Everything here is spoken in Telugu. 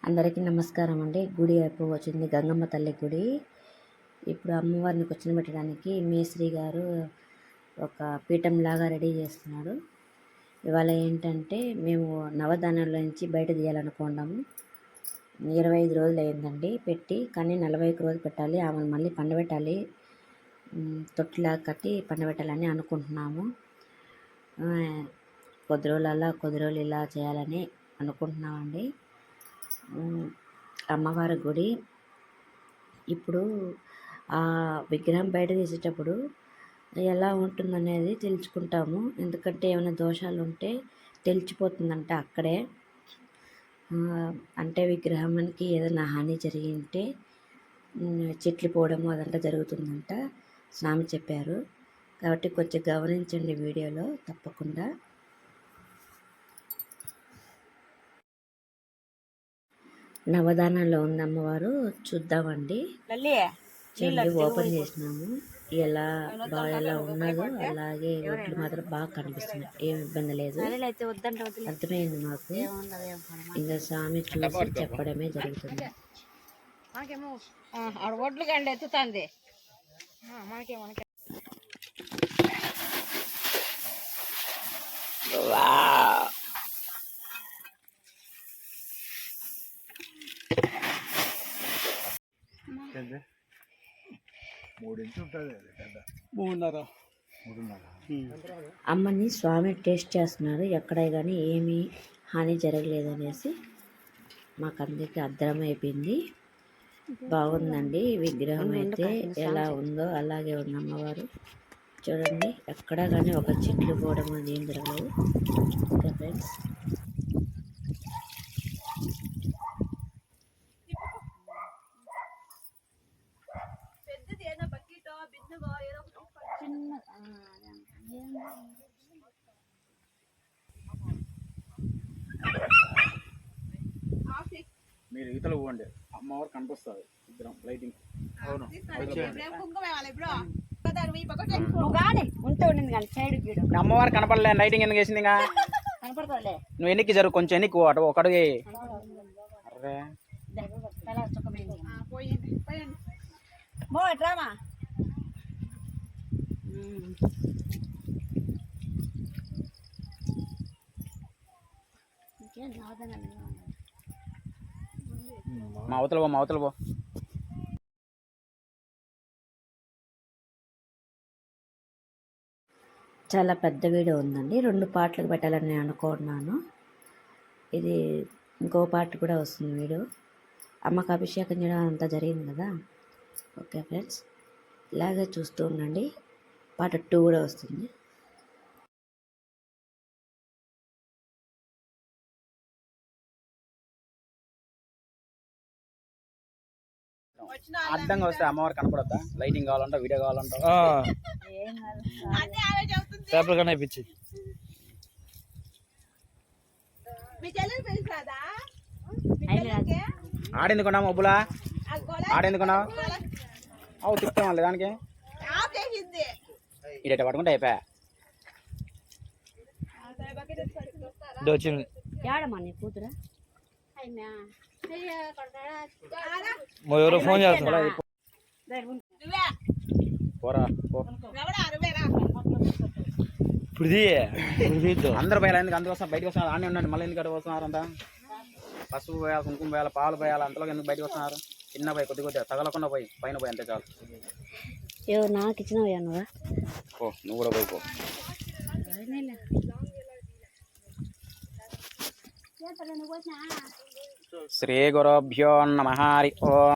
అందరికీ నమస్కారం అండి. గుడి అయిపోయి వచ్చింది, గంగమ్మ తల్లి గుడి. ఇప్పుడు అమ్మవారిని కూర్చొని పెట్టడానికి మేస్త్రి గారు ఒక పీఠంలాగా రెడీ చేస్తున్నాడు. ఇవాళ ఏంటంటే మేము నవధాన్యాల నుంచి బయట తీయాలనుకున్నాము. 25 రోజులు అయిందండి పెట్టి, కానీ 41 రోజులు పెట్టాలి. ఆమెను మళ్ళీ పండబెట్టాలి, తొట్టిలాగా కట్టి పండబెట్టాలని అనుకుంటున్నాము. కొద్ది రోజులు ఇలా చేయాలని అనుకుంటున్నామండి. అమ్మవారి గుడి ఇప్పుడు ఆ విగ్రహం బయట తీసేటప్పుడు ఎలా ఉంటుందనేది తెలుసుకుంటాము. ఎందుకంటే ఏమైనా దోషాలు ఉంటే తెలిసిపోతుందంట అక్కడే. అంటే విగ్రహానికి ఏదైనా హాని జరిగింటే చెట్లు పోవడము అదంతా జరుగుతుందంట స్వామి చెప్పారు. కాబట్టి కొంచెం గమనించండి వీడియోలో తప్పకుండా. నవధానంలో ఉంది అమ్మవారు, చూద్దామండి. చెల్లి ఓపెన్ చేసినాము. ఎలా ఉన్నదో అలాగే ఒడ్లు మాత్రం బాగా కనిపిస్తున్నాయి, ఏం ఇబ్బంది లేదు. అర్థమైంది మాకు. ఇంకా స్వామి చూసి చెప్పడమే జరుగుతుంది. ఒడ్లు కండి ఎత్తుతుంది. అమ్మని స్వామి టేస్ట్ చేస్తున్నారు. ఎక్కడే కానీ ఏమీ హాని జరగలేదనేసి మాకు అందరికీ అర్థమైపోయింది. బాగుందండి విగ్రహం అయితే, ఎలా ఉందో అలాగే ఉంది అమ్మవారు. చూడండి, ఎక్కడా కానీ ఒక చెట్లు పోవడం అది ఏం జరగలేదు. ఓకే ఫ్రెండ్స్, మీరు ఈతలు పోండి, అమ్మవారు కనిపిస్తుంది విగ్రహం లైటింగ్. అవును, అమ్మవారు కనపడలే, లైటింగ్ ఎందుకు వేసింది? నువ్వు ఎన్నికి జరుగు, కొంచెం ఎన్నికి అటు ఒకడు. అరే మా అవతల పో. చాలా పెద్ద వీడియో ఉందండి, 2 పార్ట్లకు పెట్టాలని నేను అనుకుంటున్నాను. ఇది ఇంకో పార్ట్ కూడా వస్తుంది వీడియో. అమ్మకు అభిషేకం చేయడం అంతా జరిగింది కదా. ఓకే ఫ్రెండ్స్, ఇలాగే చూస్తూ ఉండండి. పార్ట్ 2 కూడా వస్తుంది. అడ్డంగా వస్తే అమ్మవారు కనపడద్దా? లైటింగ్ కావాలంట, వీడియో కావాలంట, పేపర్ కన్నా ఇప్పించి. ఆడెందుకున్నావు మబ్బులా? ఆడెందుకున్నావు? అవు తిప్పాం దానికి ఇట పట్టుకుంటే అయిపోయా. కూతురా ఎవరో ఫోన్ చేస్తున్నా. పోరా ఇప్పుడు అందరు పోయాలి. ఎందుకు అందుకు వస్తున్నారు? బయటకు వస్తున్నారు. ఆనే ఉండండి, మళ్ళీ ఎందుకు వస్తున్నారు? అంతా పసుపు పోయాలి, కుంకుమ పోయాలి, పాలు పోయాలి. అంతలో ఎందుకు బయటకు వస్తున్నారు? చిన్న పోయి కొద్దిగా తగలకుండా పోయి పైన పోయి అంతే చాలు. నాకు ఇచ్చినవయ్యా నువ్వు కూడా పోయి పో. శ్రీ గురుభ్యో నమః. హరి ఓం.